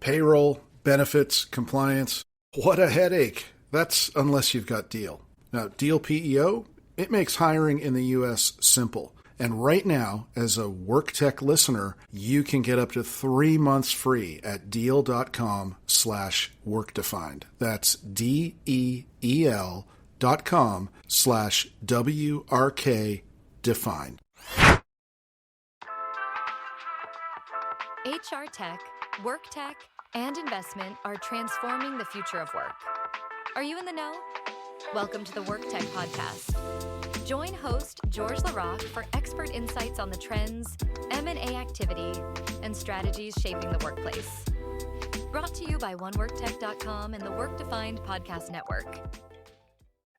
Payroll, benefits, compliance. What a headache. That's unless you've got Deal. Now, Deal PEO, it makes hiring in the U.S. simple. And right now, as a WorkTech listener, you can get up to 3 months free at deal.com/workdefined. That's DEEL.com/WRK defined. HR tech, work tech, and investment are transforming the future of work. Are you in the know? Welcome to the WorkTech podcast. Join host George LaRocque for expert insights on the trends, M&A activity, and strategies shaping the workplace. Brought to you by oneworktech.com and the Work Defined Podcast Network.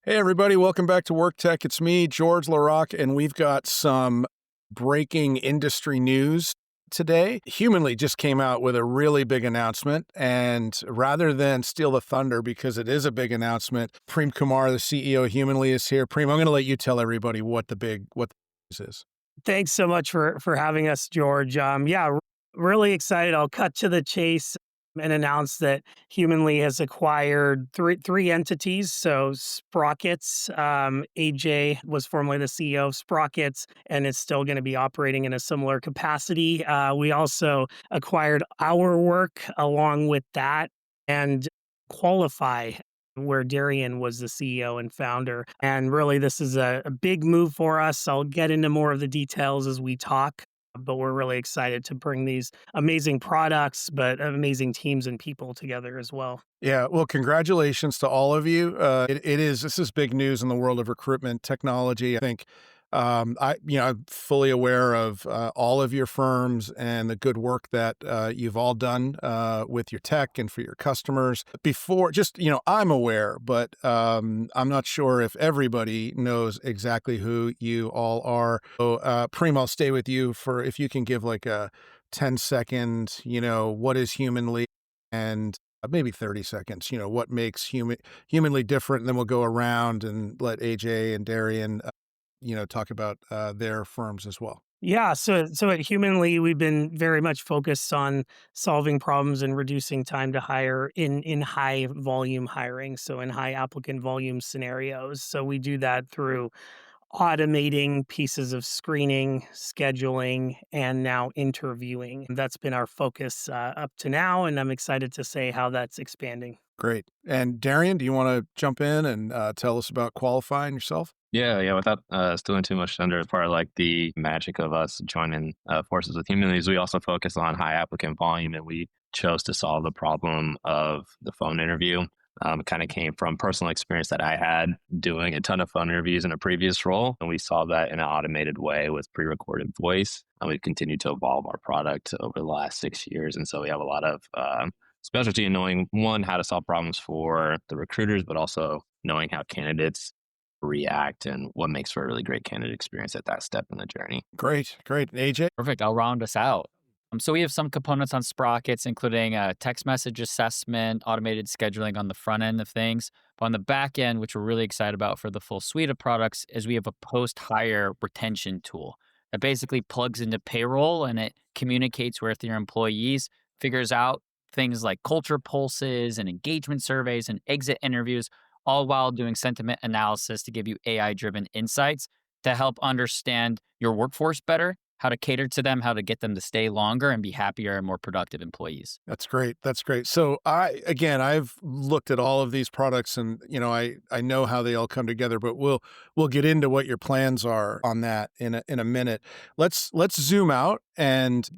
Hey, everybody. Welcome back to WorkTech. It's me, George LaRocque, and we've got some breaking industry news today. Humanly just came out with a really big announcement, and rather than steal the thunder, because it is a big announcement, Prem Kumar, the CEO of Humanly, is here. Prem, I'm going to let you tell everybody what the news is. Thanks so much for having us, George. Really excited. I'll cut to the chase and announce that Humanly has acquired three entities. So Sprockets, AJ was formerly the CEO of Sprockets and is still going to be operating in a similar capacity. We also acquired HourWork along with that, and Qualifi, where Darrian was the CEO and founder. And really, this is a big move for us. I'll get into more of the details as we talk, but we're really excited to bring these amazing products, but amazing teams and people together as well. Yeah, well, congratulations to all of you. This is big news in the world of recruitment technology. I think I'm fully aware of all of your firms and the good work that you've all done with your tech and for your customers. I'm aware, but I'm not sure if everybody knows exactly who you all are. So, Prem, I'll stay with you for if you can give like a 10-second, what is Humanly, and maybe 30 seconds, what makes Humanly different, and then we'll go around and let AJ and Darrian talk about their firms as well. Yeah, so at Humanly, we've been very much focused on solving problems and reducing time to hire in high volume hiring, so in high applicant volume scenarios. So we do that through automating pieces of screening, scheduling, and now interviewing. That's been our focus up to now, and I'm excited to say how that's expanding. Great. And Darrian, do you want to jump in and tell us about Qualify and yourself? Yeah. Without stealing too much thunder, as part of like the magic of us joining forces with Humanly, we also focus on high applicant volume, and we chose to solve the problem of the phone interview. It kind of came from personal experience that I had doing a ton of phone interviews in a previous role, and we solved that in an automated way with pre-recorded voice. And we've continued to evolve our product over the last 6 years, and so we have a lot of specialty in knowing, one, how to solve problems for the recruiters, but also knowing how candidates react and what makes for a really great candidate experience at that step in the journey. Great. AJ? Perfect. I'll round us out. So we have some components on Sprockets, including text message assessment, automated scheduling on the front end of things. But on the back end, which we're really excited about for the full suite of products, is we have a post-hire retention tool that basically plugs into payroll, and it communicates with your employees, figures out things like culture pulses and engagement surveys and exit interviews, all while doing sentiment analysis to give you AI-driven insights to help understand your workforce better, how to cater to them, how to get them to stay longer and be happier and more productive employees. That's great. So I've looked at all of these products, and I know how they all come together, but we'll get into what your plans are on that in a minute. Let's zoom out and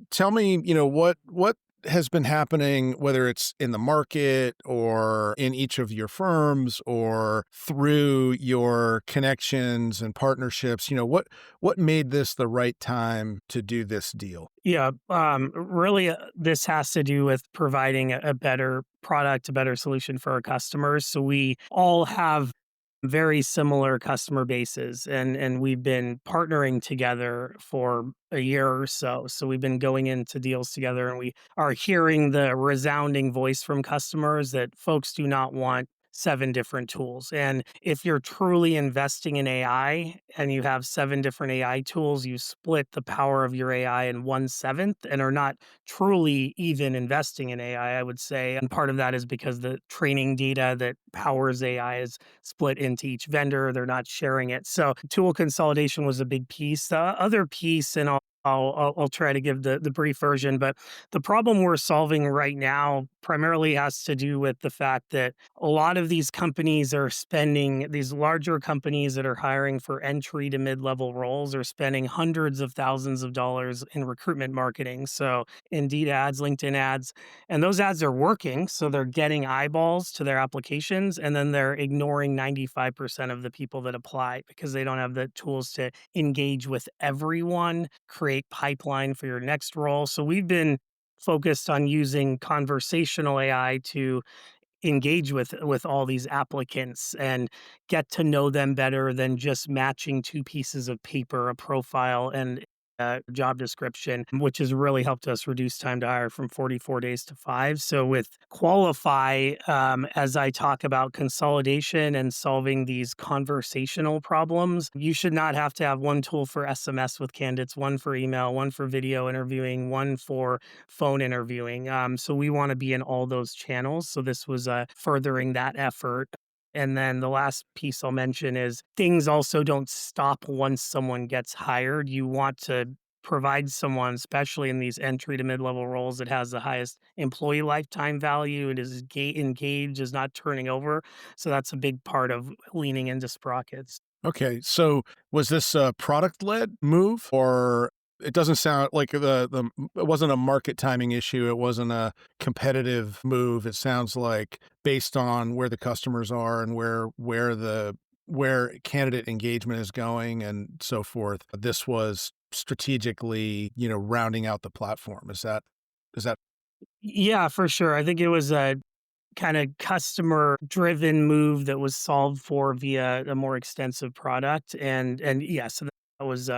tell me what has been happening, whether it's in the market or in each of your firms or through your connections and partnerships. What made this the right time to do this deal? Yeah, really, this has to do with providing a better product, a better solution for our customers. So we all have very similar customer bases, and we've been partnering together for a year or so. So we've been going into deals together, and we are hearing the resounding voice from customers that folks do not want 7 different tools. And if you're truly investing in AI and you have 7 different AI tools, you split the power of your AI in 1/7 and are not truly even investing in AI, I would say. And part of that is because the training data that powers AI is split into each vendor. They're not sharing it. So tool consolidation was a big piece. The other piece, and I'll try to give the brief version, but the problem we're solving right now primarily has to do with the fact that a lot of these companies are spending, these larger companies that are hiring for entry to mid-level roles are spending hundreds of thousands of dollars in recruitment marketing. So Indeed ads, LinkedIn ads, and those ads are working. So they're getting eyeballs to their applications, and then they're ignoring 95% of the people that apply because they don't have the tools to engage with everyone, create pipeline for your next role. So we've been focused on using conversational AI to engage with all these applicants and get to know them better than just matching 2 pieces of paper, a profile and a job description, which has really helped us reduce time to hire from 44 days to 5. So with Qualifi, as I talk about consolidation and solving these conversational problems, you should not have to have one tool for SMS with candidates, one for email, one for video interviewing, one for phone interviewing. So we want to be in all those channels. So this was furthering that effort. And then the last piece I'll mention is things also don't stop once someone gets hired. You want to provide someone, especially in these entry to mid-level roles, that has the highest employee lifetime value and is engaged, is not turning over. So that's a big part of leaning into Sprockets. Okay, so was this a product-led move, or it doesn't sound like it wasn't a market timing issue, it wasn't a competitive move. It sounds like based on where the customers are and where candidate engagement is going and so forth, this was strategically, rounding out the platform. Is that Yeah, for sure. I think it was a kind of customer driven move that was solved for via a more extensive product. And yeah, so that was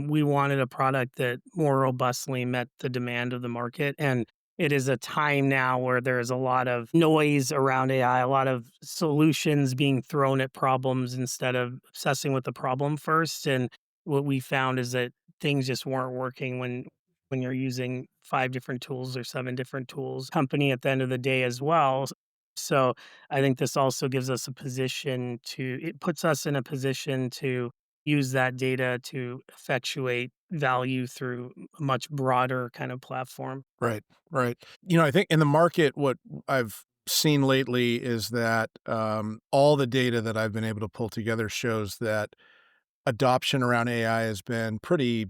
we wanted a product that more robustly met the demand of the market. And it is a time now where there's a lot of noise around AI, a lot of solutions being thrown at problems instead of obsessing with the problem first. And what we found is that things just weren't working when you're using 5 different tools or 7 different tools, company at the end of the day as well. So I think this also gives us a position it puts us in a position to use that data to effectuate value through a much broader kind of platform. right? Right. I think in the market, what I've seen lately is that all the data that I've been able to pull together shows that adoption around AI has been pretty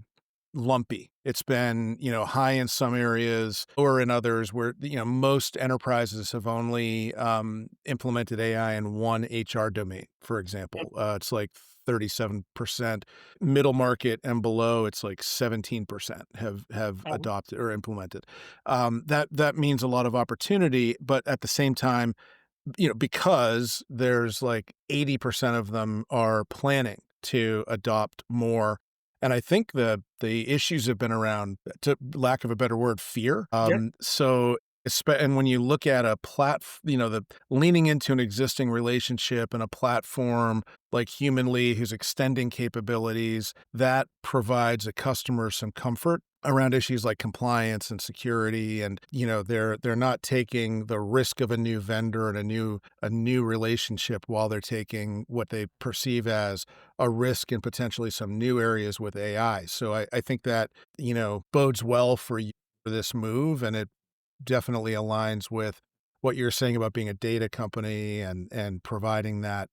lumpy. It's been, high in some areas, lower in others where, most enterprises have only implemented AI in one HR domain, for example. It's like 37%. Middle market and below, it's like 17% have adopted or implemented. That means a lot of opportunity, but at the same time, because there's like 80% of them are planning to adopt more. And I think the issues have been around, to lack of a better word, fear. Yep. And when you look at the leaning into an existing relationship and a platform like Humanly, who's extending capabilities, that provides a customer some comfort around issues like compliance and security. And, they're not taking the risk of a new vendor and a new relationship while they're taking what they perceive as a risk in potentially some new areas with AI. So I think that, bodes well for you for this move, and it definitely aligns with what you're saying about being a data company and providing that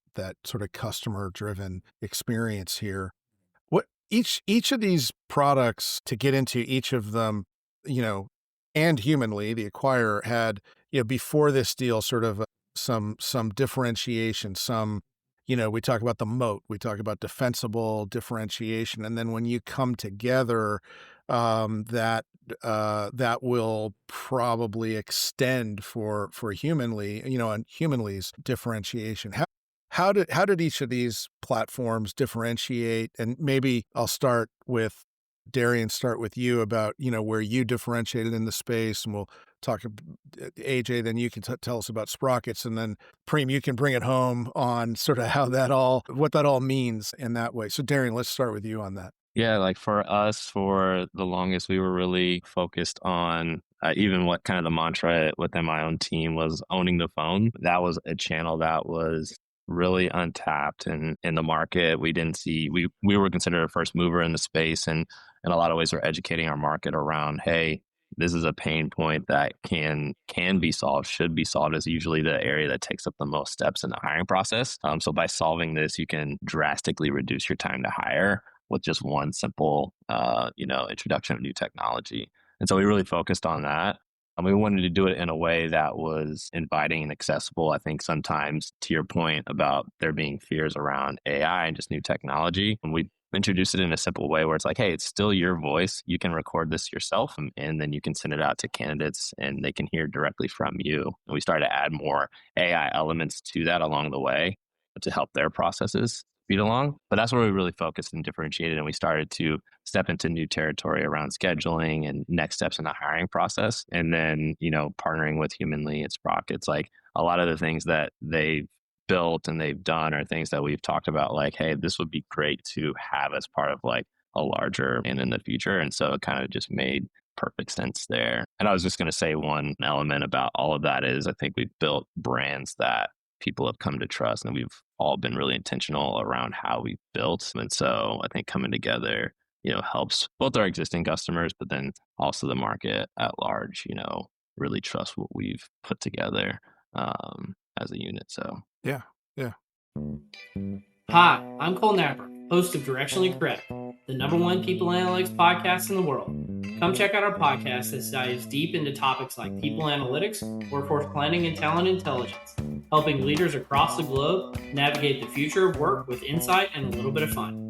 sort of customer driven experience here. What each of these products, to get into each of them, you know, and Humanly, the acquirer had, before this deal, sort of some differentiation, we talk about the moat, we talk about defensible differentiation, and then when you come together, that will probably extend for Humanly, and Humanly's differentiation. How did each of these platforms differentiate? And maybe I'll start with Darrian, start with you about, where you differentiated in the space, and we'll talk to AJ, then you can tell us about Sprockets, and then Prem, you can bring it home on sort of what that all means in that way. So Darrian, let's start with you on that. Yeah, like for us, for the longest, we were really focused on even what kind of the mantra within my own team was owning the phone. That was a channel that was really untapped in the market. We didn't see, we were considered a first mover in the space. And in a lot of ways, we're educating our market around, hey, this is a pain point that can be solved, should be solved, is usually the area that takes up the most steps in the hiring process. So by solving this, you can drastically reduce your time to hire with just one simple, introduction of new technology. And so we really focused on that. And we wanted to do it in a way that was inviting and accessible. I think sometimes, to your point about there being fears around AI and just new technology, and we introduced it in a simple way where it's like, hey, it's still your voice. You can record this yourself, and then you can send it out to candidates and they can hear directly from you. And we started to add more AI elements to that along the way to help their processes speed along. But that's where we really focused and differentiated. And we started to step into new territory around scheduling and next steps in the hiring process. And then, partnering with Humanly and Sprockets, like a lot of the things that they've built and they've done are things that we've talked about, like, hey, this would be great to have as part of like a larger and in the future. And so it kind of just made perfect sense there. And I was just going to say one element about all of that is I think we've built brands that people have come to trust, and we've all been really intentional around how we've built. And so I think coming together, helps both our existing customers, but then also the market at large, really trust what we've put together as a unit. So Yeah. Yeah. Hi, I'm Cole Napper, host of Directionally Correct, the #1 people analytics podcast in the world. Come check out our podcast that dives deep into topics like people analytics, workforce planning, and talent intelligence, helping leaders across the globe navigate the future of work with insight and a little bit of fun.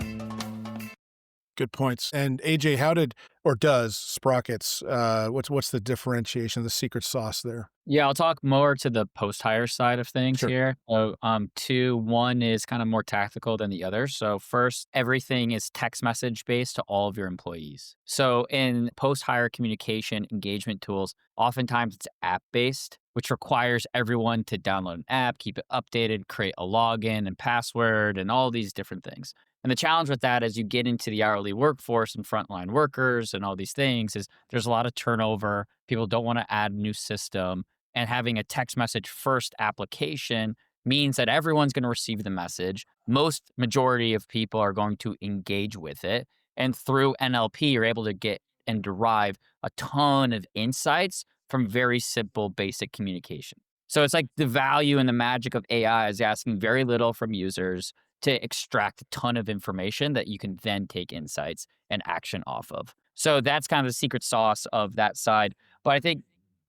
Good points. And AJ, how did or does Sprockets? What's the differentiation, the secret sauce there? Yeah, I'll talk more to the post-hire side of things Sure. here. So, one is kind of more tactical than the other. So first, everything is text message based to all of your employees. So in post-hire communication engagement tools, oftentimes it's app-based, which requires everyone to download an app, keep it updated, create a login and password, and all these different things. And the challenge with that as you get into the hourly workforce and frontline workers and all these things is there's a lot of turnover. People don't want to add a new system. And having a text message first application means that everyone's going to receive the message. Most majority of people are going to engage with it. And through NLP, you're able to get and derive a ton of insights from very simple, basic communication. So it's like the value and the magic of AI is asking very little from users to extract a ton of information that you can then take insights and action off of. So that's kind of the secret sauce of that side. But I think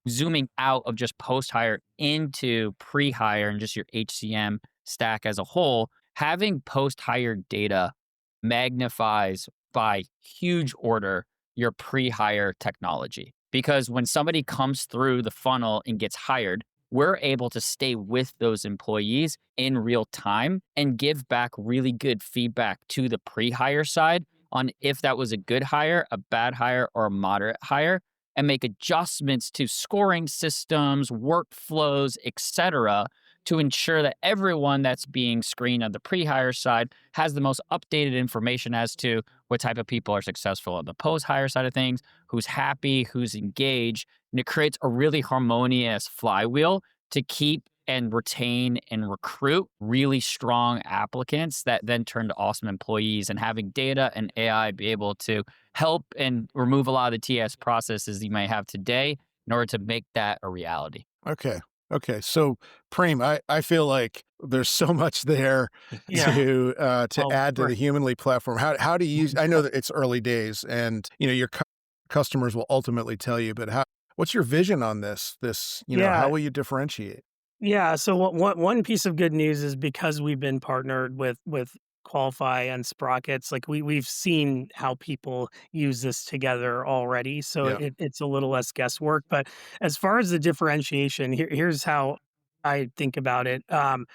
zooming out of just post-hire into pre-hire and just your HCM stack as a whole, having post-hire data magnifies by huge order your pre-hire technology. Because when somebody comes through the funnel and gets hired, we're able to stay with those employees in real time and give back really good feedback to the pre-hire side on if that was a good hire, a bad hire, or a moderate hire, and make adjustments to scoring systems, workflows, etc., to ensure that everyone that's being screened on the pre-hire side has the most updated information as to what type of people are successful on the post-hire side of things, who's happy, who's engaged, and it creates a really harmonious flywheel to keep and retain and recruit really strong applicants that then turn to awesome employees, and having data and AI be able to help and remove a lot of the TS processes you might have today in order to make that a reality. Okay. So Prem, I feel like there's so much there Yeah. to Oh, add to the right. Humanly platform. How do you use? I know that it's early days, and your customers will ultimately tell you. But what's your vision on this? Yeah. How will you differentiate? Yeah. So one piece of good news is because we've been partnered with Qualifi and Sprockets, like we've seen how people use this together already. So Yeah. it's a little less guesswork. But as far as the differentiation, here's how I think about it. And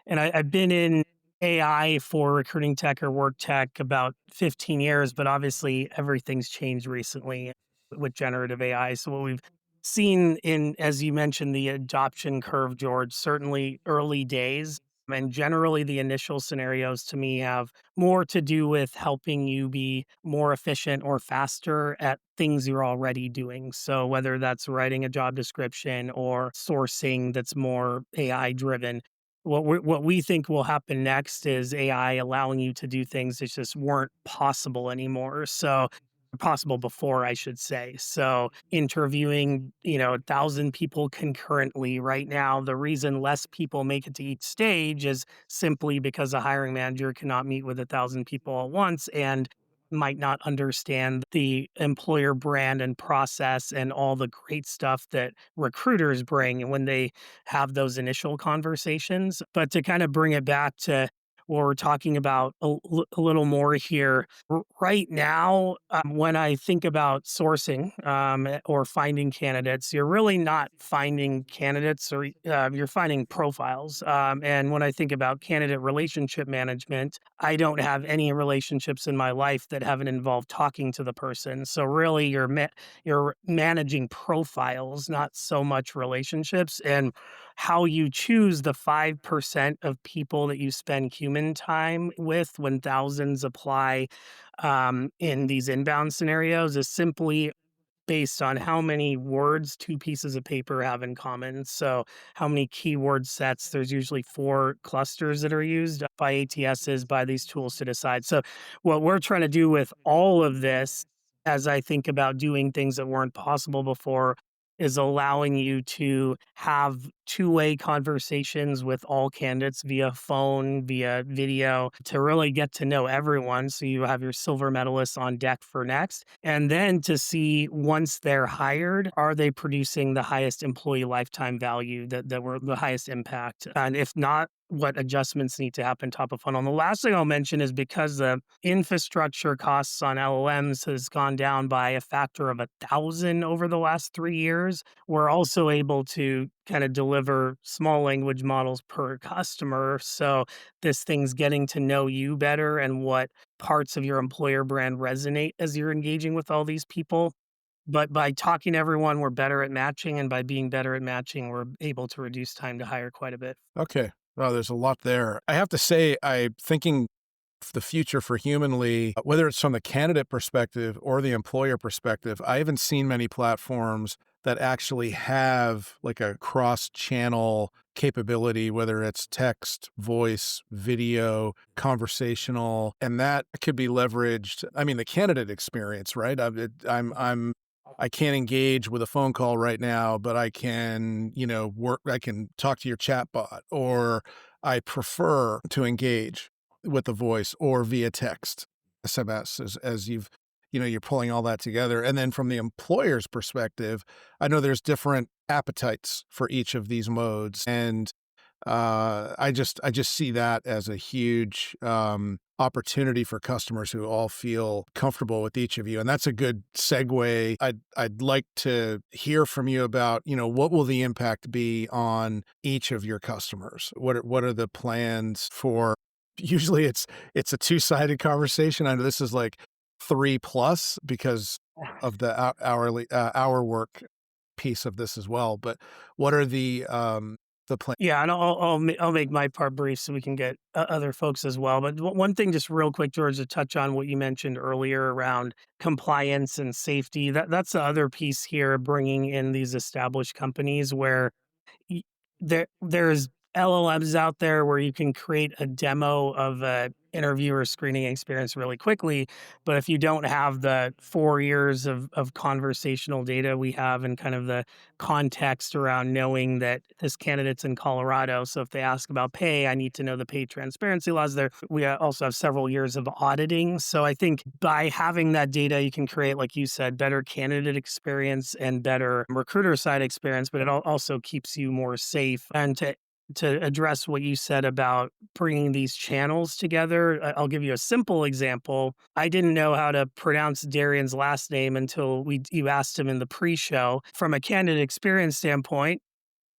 I've been in AI for recruiting tech or work tech about 15 years, but obviously everything's changed recently with generative AI. So what we've seen in, as you mentioned, the adoption curve, George, certainly early days. And generally, the initial scenarios to me have more to do with helping you be more efficient or faster at things you're already doing. So, whether that's writing a job description or sourcing that's more AI driven, what we think will happen next is AI allowing you to do things that just weren't possible anymore. So possible before, I should say. So interviewing, 1,000 people concurrently right now, the reason less people make it to each stage is simply because a hiring manager cannot meet with 1,000 people at once and might not understand the employer brand and process and all the great stuff that recruiters bring when they have those initial conversations. But to kind of bring it back to what we're talking about a little more here, right now, when I think about sourcing or finding candidates, you're really not finding candidates or you're finding profiles. And when I think about candidate relationship management, I don't have any relationships in my life that haven't involved talking to the person. So really, you're managing profiles, not so much relationships. And how you choose the 5% of people that you spend human time with when thousands apply in these inbound scenarios is simply based on how many words two pieces of paper have in common. So, how many keyword sets? There's usually 4 clusters that are used by ATSs, by these tools to decide. So, what we're trying to do with all of this, as I think about doing things that weren't possible before, is allowing you to have two-way conversations with all candidates via phone, via video, to really get to know everyone. So you have your silver medalists on deck for next. And then to see once they're hired, are they producing the highest employee lifetime value that were the highest impact? And if not, what adjustments need to happen top of funnel. And the last thing I'll mention is because the infrastructure costs on LLMs has gone down by a factor of 1,000 over the last 3 years, we're also able to kind of deliver small language models per customer. So this thing's getting to know you better and what parts of your employer brand resonate as you're engaging with all these people. But by talking to everyone, we're better at matching. And by being better at matching, we're able to reduce time to hire quite a bit. Okay. Well, there's a lot there. I have to say, I'm thinking the future for Humanly, whether it's from the candidate perspective or the employer perspective, I haven't seen many platforms that actually have like a cross-channel capability, whether it's text, voice, video, conversational, and that could be leveraged. I mean, the candidate experience, right? I can't engage with a phone call right now, but I can, I can talk to your chat bot, or I prefer to engage with the voice or via text, SMS, as you're pulling all that together. And then from the employer's perspective, I know there's different appetites for each of these modes. And I just see that as a huge opportunity for customers who all feel comfortable with each of you. And that's a good segue. I'd like to hear from you about, what will the impact be on each of your customers? What are the plans for? Usually it's a two-sided conversation. I know this is like 3+ because of the hour work piece of this as well. But what are the plan? Yeah, and I'll make my part brief so we can get other folks as well. But one thing, just real quick, George, to touch on what you mentioned earlier around compliance and safety. That's the other piece here, bringing in these established companies where y- there's LLMs out there where you can create a demo of a interviewer screening experience really quickly. But if you don't have the 4 years of conversational data we have and kind of the context around knowing that this candidate's in Colorado, so if they ask about pay, I need to know the pay transparency laws there. We also have several years of auditing. So I think by having that data, you can create, like you said, better candidate experience and better recruiter side experience, but it also keeps you more safe. And to address what you said about bringing these channels together, I'll give you a simple example. I didn't know how to pronounce Darrian's last name until you asked him in the pre-show. From a candidate experience standpoint,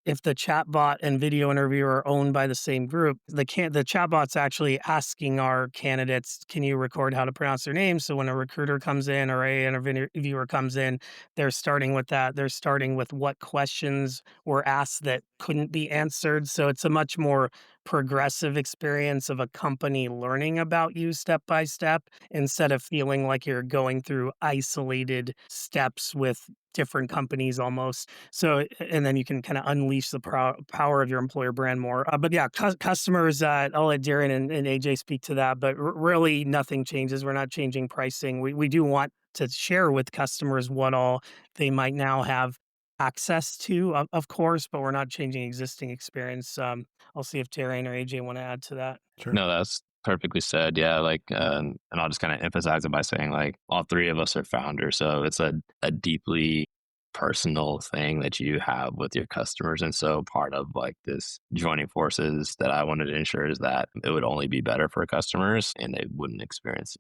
if the chatbot and video interviewer are owned by the same group, the chatbot's actually asking our candidates, can you record how to pronounce their name? So when a recruiter comes in or a interviewer comes in, they're starting with that. They're starting with what questions were asked that couldn't be answered. So it's a much more progressive experience of a company learning about you step by step instead of feeling like you're going through isolated steps with different companies almost. So, and then you can kind of unleash the power of your employer brand more. But yeah, customers, I'll let Darren and AJ speak to that, but really nothing changes. We're not changing pricing. We do want to share with customers what all they might now have access to, of course, but we're not changing existing experience. I'll see if Darren or AJ want to add to that. Sure. No, that's perfectly said. Yeah, like, and I'll just kind of emphasize it by saying, like, all three of us are founders, so it's a deeply personal thing that you have with your customers. And so part of like this joining forces that I wanted to ensure is that it would only be better for customers and they wouldn't experience,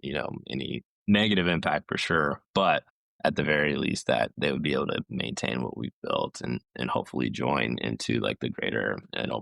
any negative impact for sure. But at the very least that they would be able to maintain what we've built and hopefully join into like the greater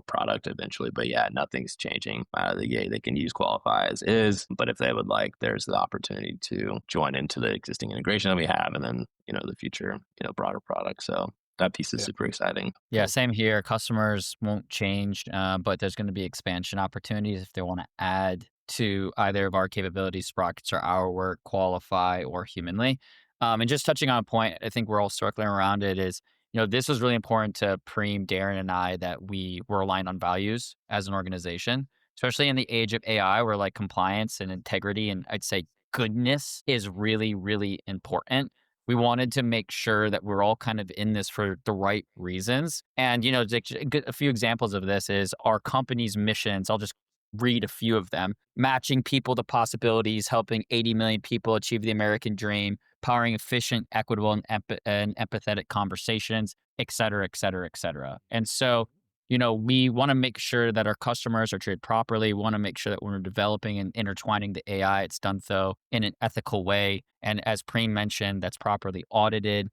product eventually. But yeah, nothing's changing out of the gate. They can use Qualifi as is, but if they would like, there's the opportunity to join into the existing integration that we have and then the future broader product. So that piece is super exciting. Yeah, same here. Customers won't change, but there's going to be expansion opportunities if they want to add to either of our capabilities, Sprockets or HourWork, Qualifi, or Humanly. And just touching on a point, I think we're all circling around it is, this was really important to Prem, Darren, and I that we were aligned on values as an organization, especially in the age of AI where like compliance and integrity and I'd say goodness is really, really important. We wanted to make sure that we're all kind of in this for the right reasons. And, a few examples of this is our company's missions. I'll just read a few of them: matching people to possibilities, helping 80 million people achieve the American dream, powering efficient, equitable, and empathetic conversations, et cetera, et cetera, et cetera. And so, we want to make sure that our customers are treated properly. We want to make sure that when we're developing and intertwining the AI, it's done so in an ethical way. And as Prem mentioned, that's properly audited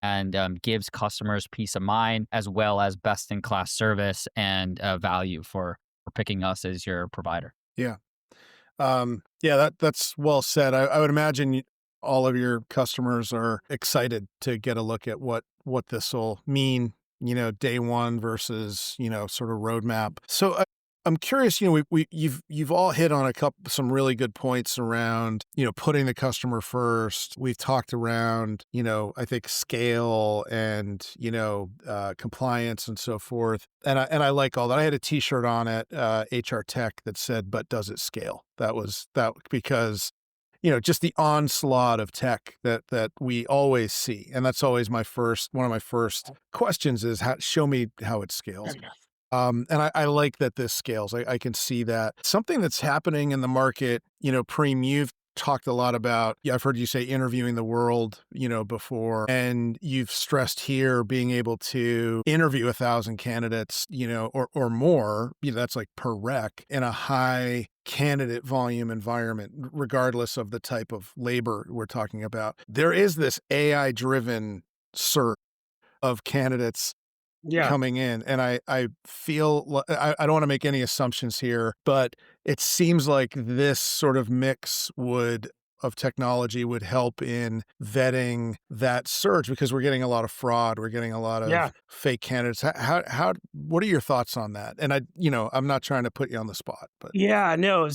and gives customers peace of mind as well as best-in-class service and value for picking us as your provider. Yeah. That's well said. I would imagine all of your customers are excited to get a look at what this will mean, day one versus, sort of roadmap. So I'm curious, you've all hit on some really good points around, putting the customer first. We've talked around, I think scale and, compliance and so forth. And I like all that. I had a t-shirt on at HR Tech that said, "But does it scale?" That because, just the onslaught of tech that we always see. And that's always one of my first questions is show me how it scales. And I like that this scales. I can see that. Something that's happening in the market, Prem, you've talked a lot about, I've heard you say interviewing the world, before, and you've stressed here being able to interview 1,000 candidates, or more, that's like per rec in a high candidate volume environment, regardless of the type of labor we're talking about. There is this AI-driven search of candidates coming in. And I feel, I don't want to make any assumptions here, but it seems like this sort of mix of technology would help in vetting that search because we're getting a lot of fraud. We're getting a lot of fake candidates. What are your thoughts on that? And I'm not trying to put you on the spot, but. Yeah, no.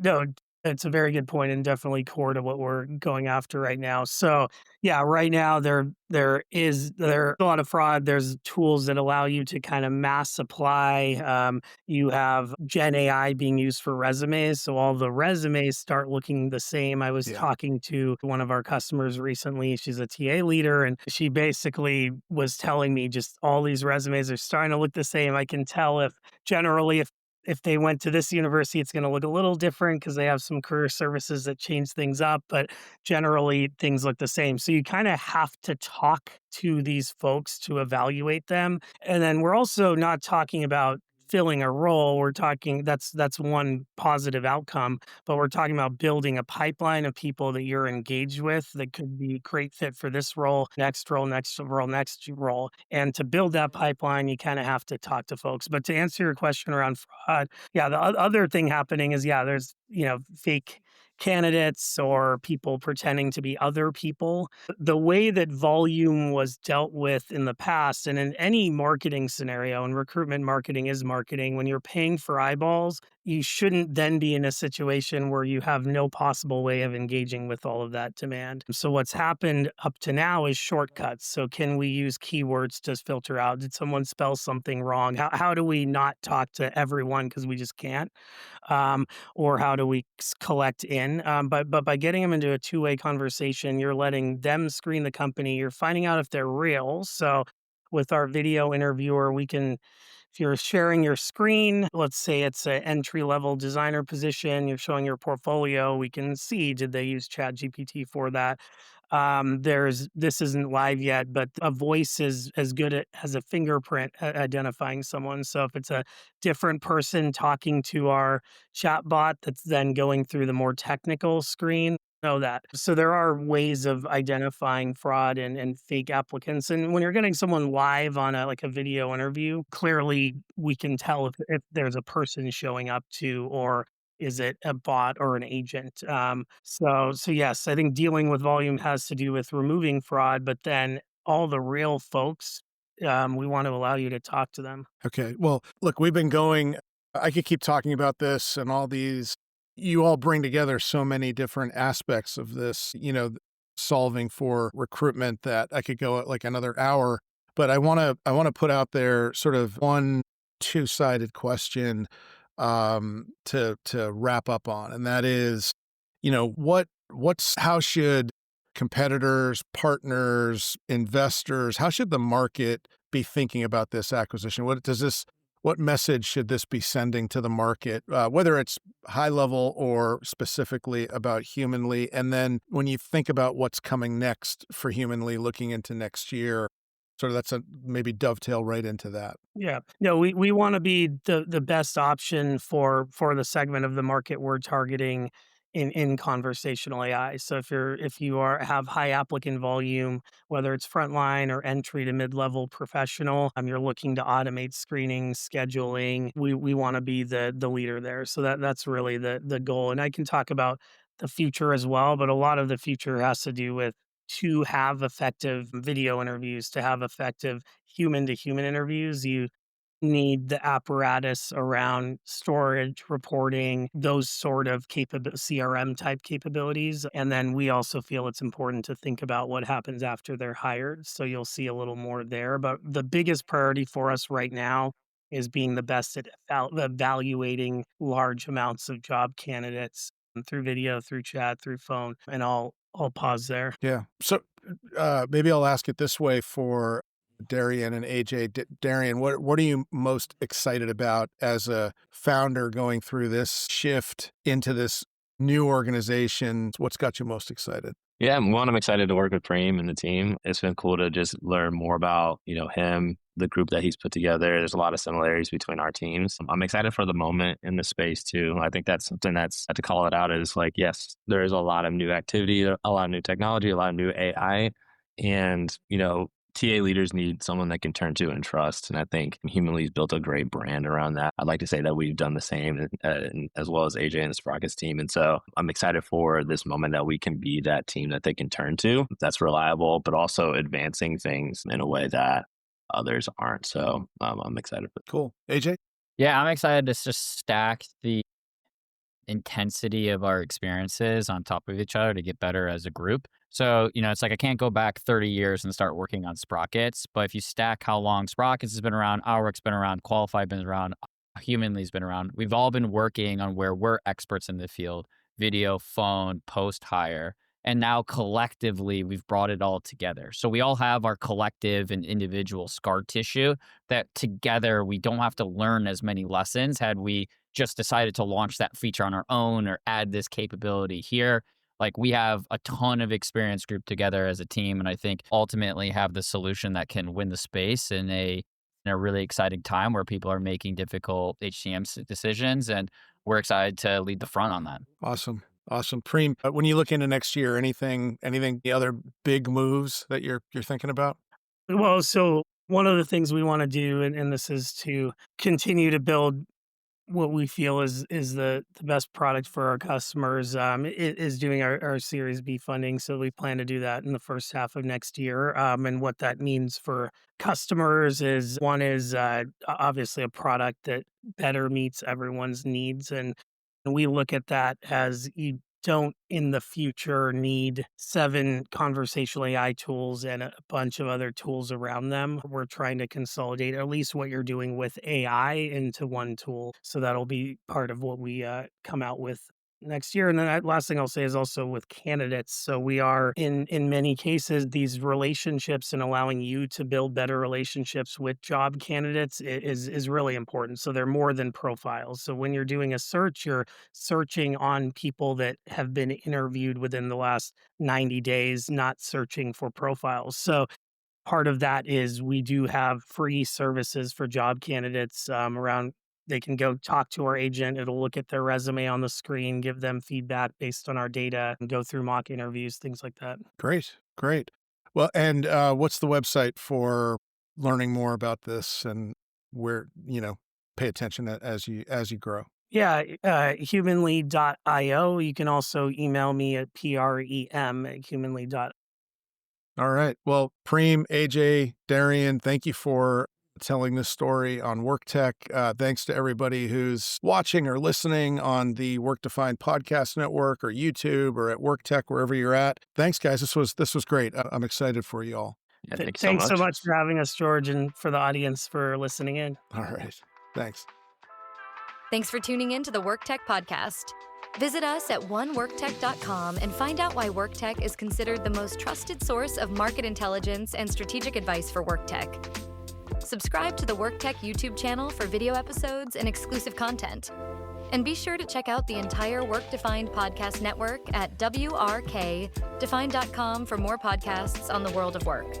No, it's a very good point and definitely core to what we're going after right now. So yeah, right now there is a lot of fraud. There's tools that allow you to kind of mass apply. You have Gen AI being used for resumes. So all the resumes start looking the same. I was talking to one of our customers recently. She's a TA leader and she basically was telling me just all these resumes are starting to look the same. I can tell if they went to this university, it's going to look a little different because they have some career services that change things up, but generally things look the same. So you kind of have to talk to these folks to evaluate them. And then we're also not talking about filling a role, we're talking that's one positive outcome, but we're talking about building a pipeline of people that you're engaged with that could be a great fit for this role, next role, next role, next role. And to build that pipeline, you kind of have to talk to folks. But to answer your question around fraud, yeah, the other thing happening is, yeah, there's, fake candidates or people pretending to be other people. The way that volume was dealt with in the past, and in any marketing scenario, and recruitment marketing is marketing, when you're paying for eyeballs, you shouldn't then be in a situation where you have no possible way of engaging with all of that demand. So what's happened up to now is shortcuts. So can we use keywords to filter out? Did someone spell something wrong? How do we not talk to everyone because we just can't? Or how do we collect in? But by getting them into a two-way conversation, you're letting them screen the company. You're finding out if they're real. So with our video interviewer, we can, if you're sharing your screen, let's say it's an entry-level designer position, you're showing your portfolio, we can see, did they use ChatGPT for that? This isn't live yet, but a voice is as good as a fingerprint at identifying someone. So if it's a different person talking to our chat bot that's then going through the more technical screen, know that. So there are ways of identifying fraud and fake applicants. And when you're getting someone live on a video interview, clearly we can tell if there's a person showing up to, or is it a bot or an agent? So yes, I think dealing with volume has to do with removing fraud, but then all the real folks, we want to allow you to talk to them. Okay. Well, look, we've been going, I could keep talking about this and all these. You all bring together so many different aspects of this, solving for recruitment that I could go at like another hour. But I want to put out there sort of one two-sided question to wrap up on, and that is, how should competitors, partners, investors, how should the market be thinking about this acquisition? What message should this be sending to the market, whether it's high level or specifically about Humanly? And then when you think about what's coming next for Humanly looking into next year, sort of that's maybe dovetail right into that. Yeah. No, we want to be the best option for the segment of the market we're targeting in conversational AI. So if you have high applicant volume, whether it's frontline or entry to mid-level professional, you're looking to automate screening, scheduling. We want to be the leader there. So that's really the goal. And I can talk about the future as well, but a lot of the future has to do with, to have effective video interviews, to have effective human to human interviews, you need the apparatus around storage, reporting, those sort of CRM type capabilities. And then we also feel it's important to think about what happens after they're hired. So you'll see a little more there. But the biggest priority for us right now is being the best at evaluating large amounts of job candidates through video, through chat, through phone. And I'll pause there. Yeah. So maybe I'll ask it this way for Darrian and AJ. Darrian, what are you most excited about as a founder going through this shift into this new organization? What's got you most excited? Yeah, I'm excited to work with Prem and the team. It's been cool to just learn more about, him, the group that he's put together. There's a lot of similarities between our teams. I'm excited for the moment in the space too. I think that's something to call it out is like, yes, there is a lot of new activity, a lot of new technology, a lot of new AI. And, TA leaders need someone they can turn to and trust. And I think Humanly's built a great brand around that. I'd like to say that we've done the same, as well as AJ and the Sprockets team. And so I'm excited for this moment that we can be that team that they can turn to that's reliable, but also advancing things in a way that others aren't. So I'm excited for that. Cool. AJ? Yeah, I'm excited to just stack the intensity of our experiences on top of each other to get better as a group. So, it's like I can't go back 30 years and start working on Sprockets, but if you stack how long Sprockets has been around, HourWork's been around, Qualifi been around, Humanly's been around, we've all been working on where we're experts in the field, video, phone, post-hire, and now collectively we've brought it all together. So we all have our collective and individual scar tissue that together we don't have to learn as many lessons had we just decided to launch that feature on our own or add this capability here. Like we have a ton of experience grouped together as a team, and I think ultimately have the solution that can win the space in a in a really exciting time where people are making difficult HCM decisions. And we're excited to lead the front on that. Awesome. Awesome. Prem, when you look into next year, anything, the other big moves that you're thinking about? Well, so one of the things we want to do, and this is to continue to build what we feel is the best product for our customers, is doing our Series B funding. So we plan to do that in the first half of next year. And what that means for customers is one is obviously a product that better meets everyone's needs. And we look at that as you don't in the future need 7 conversational AI tools and a bunch of other tools around them. We're trying to consolidate at least what you're doing with AI into one tool. So that'll be part of what we come out with next year. And then last thing I'll say is also with candidates. So we are in many cases, these relationships and allowing you to build better relationships with job candidates is really important. So they're more than profiles. So when you're doing a search, you're searching on people that have been interviewed within the last 90 days, not searching for profiles. So part of that is we do have free services for job candidates around. They can go talk to our agent. It'll look at their resume on the screen, give them feedback based on our data, and go through mock interviews, things like that. Great. Great. Well, and what's the website for learning more about this and where, pay attention as you grow? Yeah, humanly.io. You can also email me at prem@humanly.io. All right. Well, Prem, AJ, Darrian, thank you for telling this story on WorkTech. Thanks to everybody who's watching or listening on the Work Defined Podcast Network or YouTube or at WorkTech, wherever you're at. Thanks, guys. This was great. I'm excited for you all. Yeah, thank you Thanks so so much. much for having us, George, and for the audience for listening in. All right. Thanks. Thanks for tuning in to the WorkTech podcast. Visit us at oneworktech.com and find out why WorkTech is considered the most trusted source of market intelligence and strategic advice for WorkTech. Subscribe to the WorkTech YouTube channel for video episodes and exclusive content. And be sure to check out the entire Work Defined podcast network at WRKDefined.com for more podcasts on the world of work.